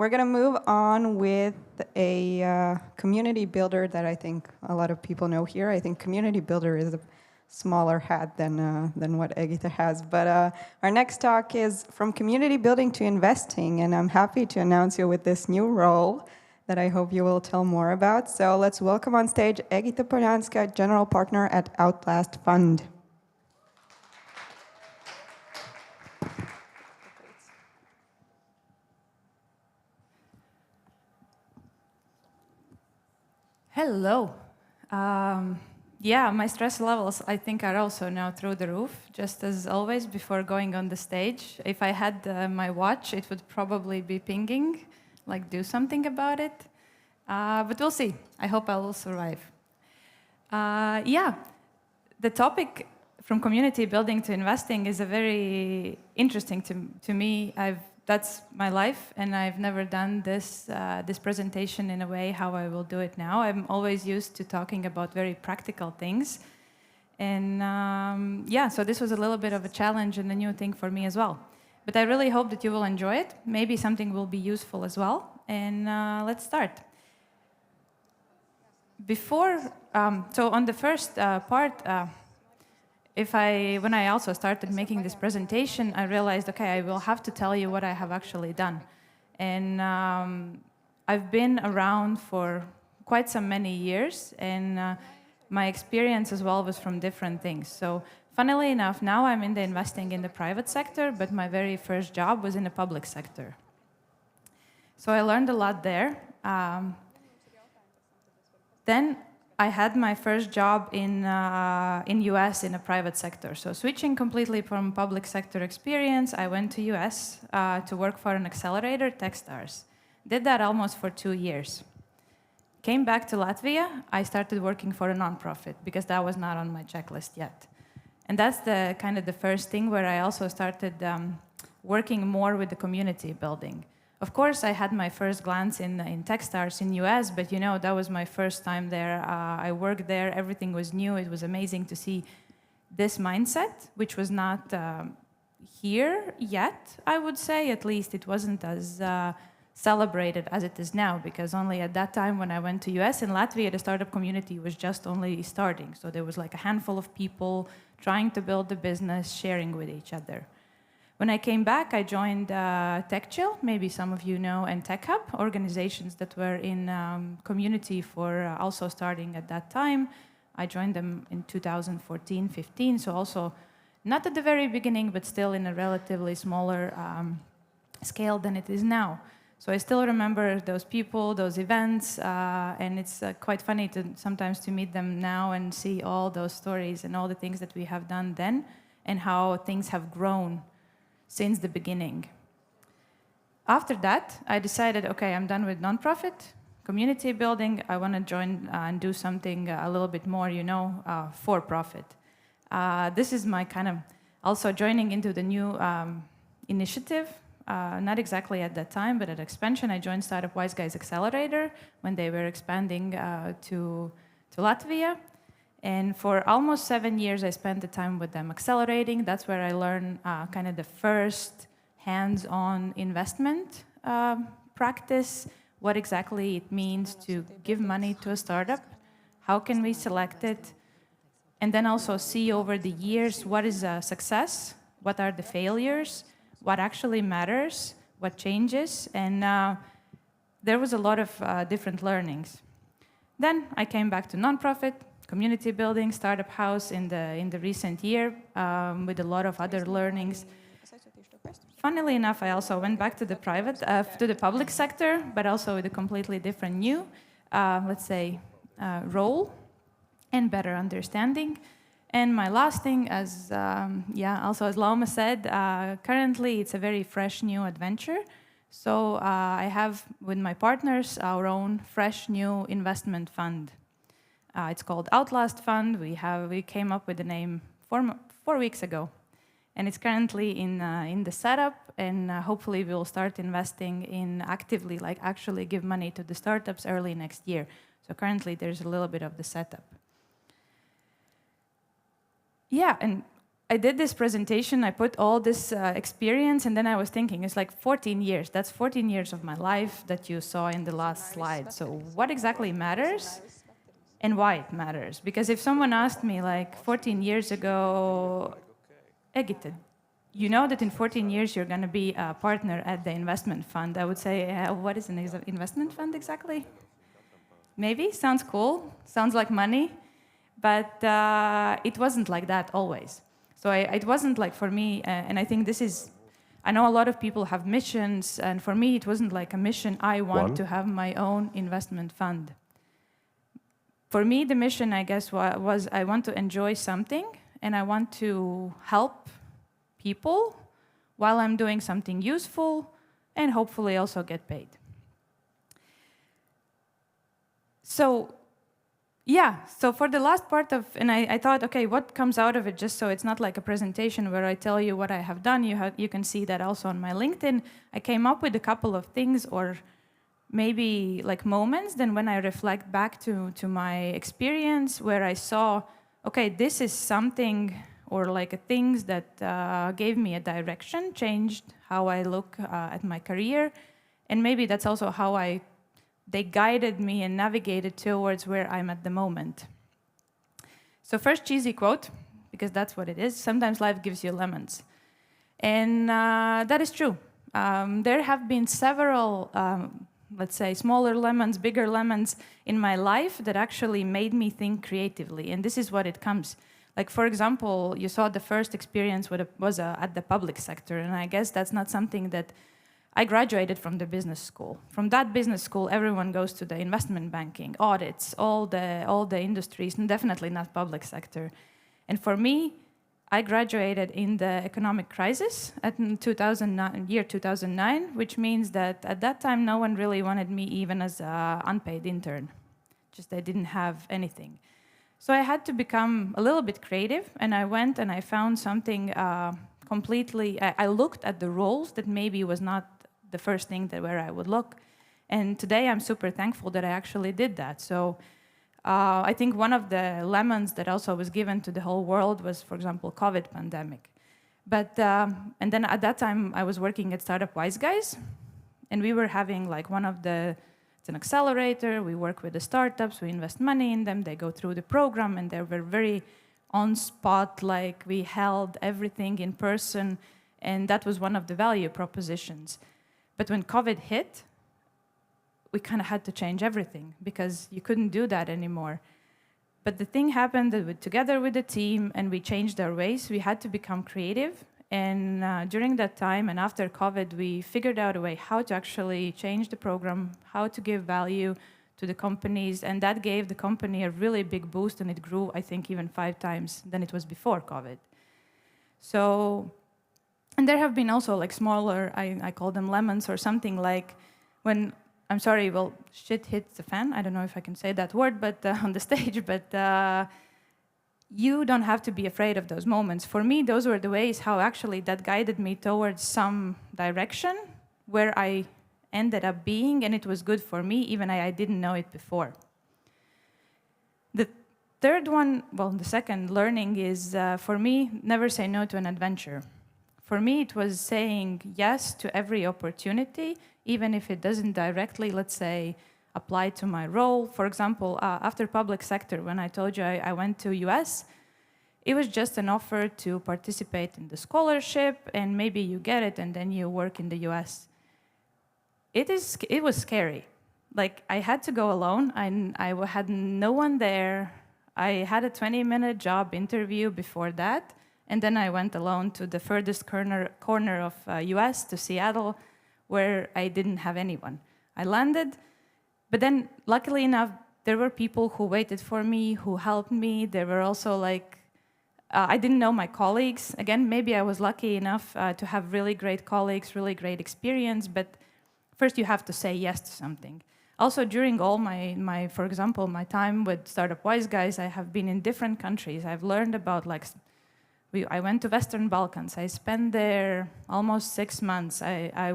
We're going to move on with a community builder that I think a lot of people know here. I think community builder is a smaller hat than what Egita has. But our next talk is from community building to investing, and I'm happy to announce you with this new role that I hope you will tell more about. So let's welcome on stage Egita Polanska, General Partner at Outlast Fund. Hello. Yeah, my stress levels, I think, are also now through the roof. Just as always, before going on the stage, if I had my watch, it would probably be pinging, like do something about it. But we'll see. I hope I will survive. Yeah, the topic from community building to investing is a very interesting to me. That's my life, and I've never done this presentation in a way how I will do it now. I'm always used to talking about very practical things. And yeah, so this was a little bit of a challenge and a new thing for me as well. But I really hope that you will enjoy it. Maybe something will be useful as well. And let's start. So on the first part, when I also started making this presentation, I realized, okay, I will have to tell you what I have actually done. And I've been around for quite some many years, and my experience as well was from different things. So funnily enough, now I'm investing in the private sector, but my very first job was in the public sector. So I learned a lot there. Then I had my first job in US in a private sector. So switching completely from public sector experience, I went to US to work for an accelerator, Techstars. Did that almost for 2 years. Came back to Latvia, I started working for a nonprofit because that was not on my checklist yet. And that's the kind of the first thing where I also started working more with the community building. Of course, I had my first glance in Techstars in US, but that was my first time there. I worked there, everything was new. It was amazing to see this mindset, which was not here yet, I would say. At least it wasn't as celebrated as it is now, because only at that time when I went to US, in Latvia, the startup community was just only starting. So there was like a handful of people trying to build the business, sharing with each other. When I came back, I joined TechChill, maybe some of you know, and TechHub, organizations that were in community for also starting at that time. I joined them in 2014-15, so also not at the very beginning, but still in a relatively smaller scale than it is now. So I still remember those people, those events, and it's quite funny sometimes to meet them now and see all those stories and all the things that we have done then and how things have grown since the beginning. After that, I decided, okay, I'm done with nonprofit, community building. I want to join and do something a little bit more, for profit. This is my kind of also joining into the new initiative. Not exactly at that time, but at expansion, I joined Startup Wise Guys Accelerator when they were expanding to Latvia. And for almost 7 years, I spent the time with them accelerating. That's where I learned kind of the first hands-on investment practice, what exactly it means to give money to a startup, how can we select it, and then also see over the years what is a success, what are the failures, what actually matters, what changes, and there was a lot of different learnings. Then I came back to nonprofit, community building, startup house in the recent year with a lot of other learnings. Funnily enough, I also went back to the public sector, but also with a completely different new, let's say, role and better understanding. And my last thing, also as Lauma said, currently it's a very fresh new adventure. So I have with my partners our own fresh new investment fund. It's called Outlast Fund. We came up with the name 4 weeks ago, and it's currently in the setup. And hopefully we will start investing in actively, like actually give money to the startups early next year. So currently there's a little bit of the setup. Yeah, and I did this presentation, I put all this experience, and then I was thinking, it's like 14 years. That's 14 years of my life that you saw in the last slide. So what exactly matters and why it matters? Because if someone asked me like 14 years ago, Egita, you know that in 14 years you're going to be a partner at the investment fund, I would say, what is an investment fund exactly? Maybe, sounds cool, sounds like money, but it wasn't like that always. So it wasn't like for me, and I think this is, I know a lot of people have missions, and for me it wasn't like a mission, I want to have my own investment fund. For me, the mission, I guess, was I want to enjoy something, and I want to help people while I'm doing something useful, and hopefully also get paid. So, yeah, so for the last part of, and I thought, okay, what comes out of it, just so it's not like a presentation where I tell you what I have done, you can see that also on my LinkedIn. I came up with a couple of things, or maybe like moments, then when I reflect back to my experience where I saw, okay, this is something, or like things that gave me a direction, changed how I look at my career, and maybe that's also how they guided me and navigated towards where I'm at the moment. So first, cheesy quote, because that's what it is. Sometimes life gives you lemons. And that is true. There have been several, let's say, smaller lemons, bigger lemons in my life that actually made me think creatively. And this is what it comes. Like, for example, you saw the first experience was at the public sector. And I guess that's not something that I graduated from the business school. From that business school, everyone goes to the investment banking, audits, all the industries, and definitely not public sector. And for me, I graduated in the economic crisis in year 2009, which means that at that time, no one really wanted me even as an unpaid intern. Just I didn't have anything. So I had to become a little bit creative, and I went and I found something completely, I looked at the roles that maybe was not the first thing where I would look. And today I'm super thankful that I actually did that. So I think one of the lemons that also was given to the whole world was, for example, COVID pandemic. But, and then at that time I was working at Startup Wise Guys, and we were having like it's an accelerator, we work with the startups, we invest money in them, they go through the program, and they were very on spot, like we held everything in person, and that was one of the value propositions. But when COVID hit, we kind of had to change everything because you couldn't do that anymore. But the thing happened that together with the team, and we changed our ways, we had to become creative. And during that time and after COVID, we figured out a way how to actually change the program, how to give value to the companies, and that gave the company a really big boost, and it grew, I think, even 5 times than it was before COVID. So, and there have been also like smaller, I call them lemons, or something like when, I'm sorry, well, shit hits the fan. I don't know if I can say that word, but on the stage, but you don't have to be afraid of those moments. For me, those were the ways how actually that guided me towards some direction where I ended up being, and it was good for me, even I didn't know it before. The third one, well, the second learning is, for me, never say no to an adventure. For me, it was saying yes to every opportunity, even if it doesn't directly, let's say, apply to my role. For example, after public sector, when I told you I went to US, it was just an offer to participate in the scholarship, and maybe you get it, and then you work in the US. It was scary. Like, I had to go alone. I had no one there. I had a 20-minute job interview before that, and then I went alone to the furthest corner of US, to Seattle, where I didn't have anyone. I landed, but then luckily enough, there were people who waited for me, who helped me. There were also like, I didn't know my colleagues. Again, maybe I was lucky enough to have really great colleagues, really great experience, but first you have to say yes to something. Also, during all my for example, my time with Startup Wise Guys, I have been in different countries. I've learned about I went to Western Balkans. I spent there almost 6 months. I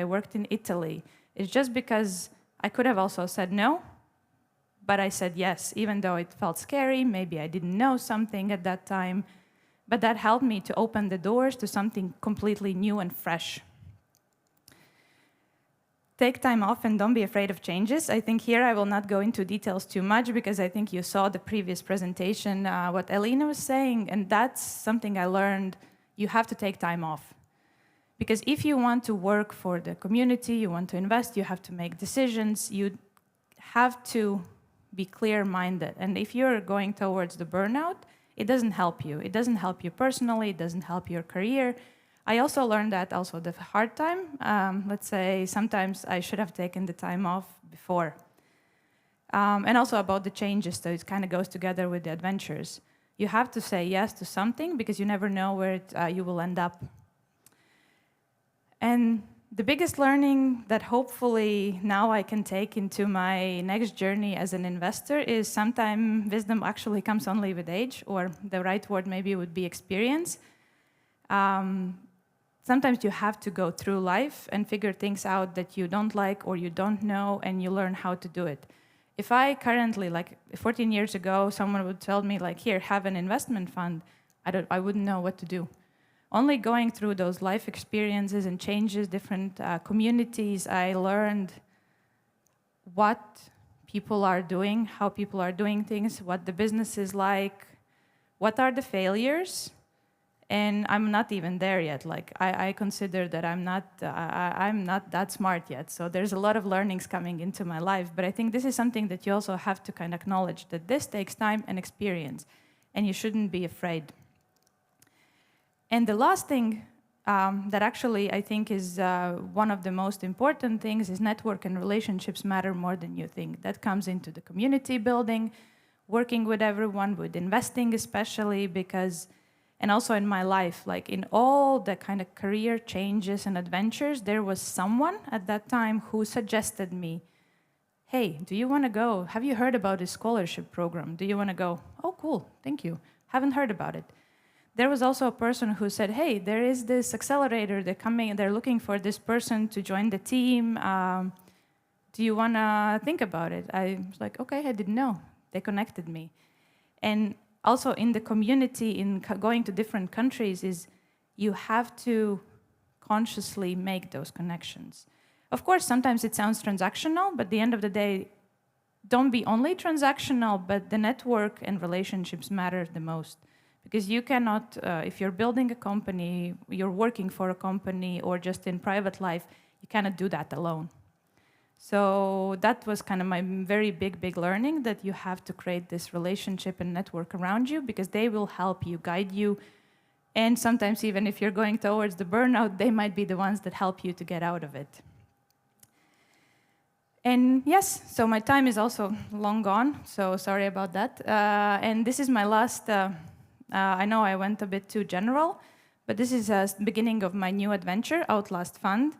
worked in Italy. It's just because I could have also said no, but I said yes, even though it felt scary. Maybe I didn't know something at that time, but that helped me to open the doors to something completely new and fresh. Take time off and don't be afraid of changes. I think here I will not go into details too much because I think you saw the previous presentation, what Elena was saying, and that's something I learned. You have to take time off. Because if you want to work for the community, you want to invest, you have to make decisions, you have to be clear-minded. And if you're going towards the burnout, it doesn't help you. It doesn't help you personally, it doesn't help your career. I also learned that also the hard time. Let's say sometimes I should have taken the time off before. And also about the changes, so it kind of goes together with the adventures. You have to say yes to something because you never know where you will end up. And the biggest learning that hopefully now I can take into my next journey as an investor is sometimes wisdom actually comes only with age, or the right word maybe would be experience. Sometimes you have to go through life and figure things out that you don't like or you don't know, and you learn how to do it. If I currently, like 14 years ago, someone would tell me, like, here, have an investment fund, I wouldn't know what to do. Only going through those life experiences and changes, different communities, I learned what people are doing, how people are doing things, what the business is like, what are the failures, and I'm not even there yet. Like I consider that I'm not that smart yet. So there's a lot of learnings coming into my life, but I think this is something that you also have to kind of acknowledge, that this takes time and experience, and you shouldn't be afraid. And the last thing that actually I think is one of the most important things is network and relationships matter more than you think. That comes into the community building, working with everyone, with investing especially, because, and also in my life, like in all the kind of career changes and adventures, there was someone at that time who suggested me, hey, do you want to go? Have you heard about this scholarship program? Do you want to go? Oh, cool, thank you. Haven't heard about it. There was also a person who said, hey, there is this accelerator, they're looking for this person to join the team. Do you want to think about it? I was like, okay, I didn't know. They connected me. And also in the community, in going to different countries, is you have to consciously make those connections. Of course, sometimes it sounds transactional, but at the end of the day, don't be only transactional, but the network and relationships matter the most. Because you cannot, if you're building a company, you're working for a company, or just in private life, you cannot do that alone. So that was kind of my very big learning, that you have to create this relationship and network around you, because they will help you, guide you. And sometimes even if you're going towards the burnout, they might be the ones that help you to get out of it. And yes, so my time is also long gone, so sorry about that. And this is my last... I know I went a bit too general, but this is the beginning of my new adventure, Outlast Fund.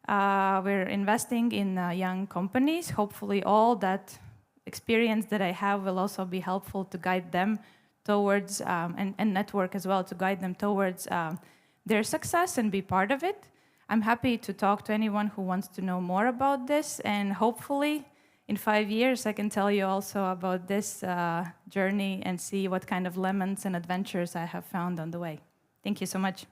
We're investing in young companies. Hopefully all that experience that I have will also be helpful to guide them towards, and network as well, to guide them towards their success and be part of it. I'm happy to talk to anyone who wants to know more about this, and hopefully in 5 years, I can tell you also about this journey and see what kind of lemons and adventures I have found on the way. Thank you so much.